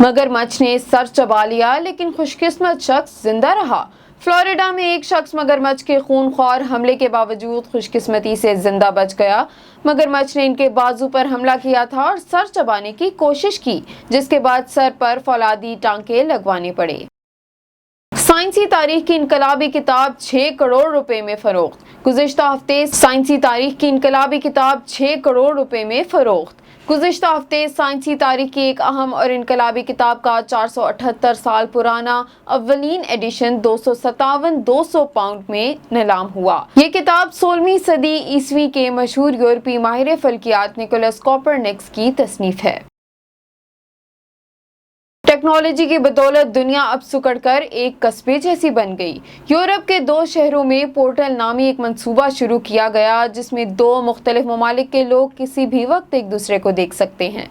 मगरमच्छ ने सर चबा लिया लेकिन खुशकिस्मत शख्स जिंदा रहा। फ्लोरिडा में एक शख्स मगरमच्छ के खूनख्वार हमले के बावजूद खुशकिस्मती से जिंदा बच गया। मगरमच्छ ने इनके बाजू पर हमला किया था और सर चबाने की कोशिश की, जिसके बाद सर पर फौलादी टांके लगवाने पड़े। साइंसी तारीख की इनकलाबी किताब 6 करोड़ रुपए में फरोख्त। गुज़िश्ता हफ्ते साइंसी तारीख की इनकलाबी किताब 6 करोड़ रुपए में फरोख्त। गुज़िश्ता हफ्ते साइंसी तारीख की एक अहम और इनकलाबी किताब का 478 साल पुराना अव्वलीन एडिशन 257,200 पाउंड में नीलाम हुआ। ये किताब 16वीं सदी ईस्वी के मशहूर यूरोपीय माहिर फल्कियात निकोलस कोपरनिकस की तसनीफ है। टेक्नोलॉजी की बदौलत दुनिया अब सिकुड़कर एक कस्बे जैसी बन गई। यूरोप के 2 शहरों में पोर्टल नामी एक मंसूबा शुरू किया गया, जिसमें 2 मुख्तलिफ ममालिक के लोग किसी भी वक्त एक दूसरे को देख सकते हैं।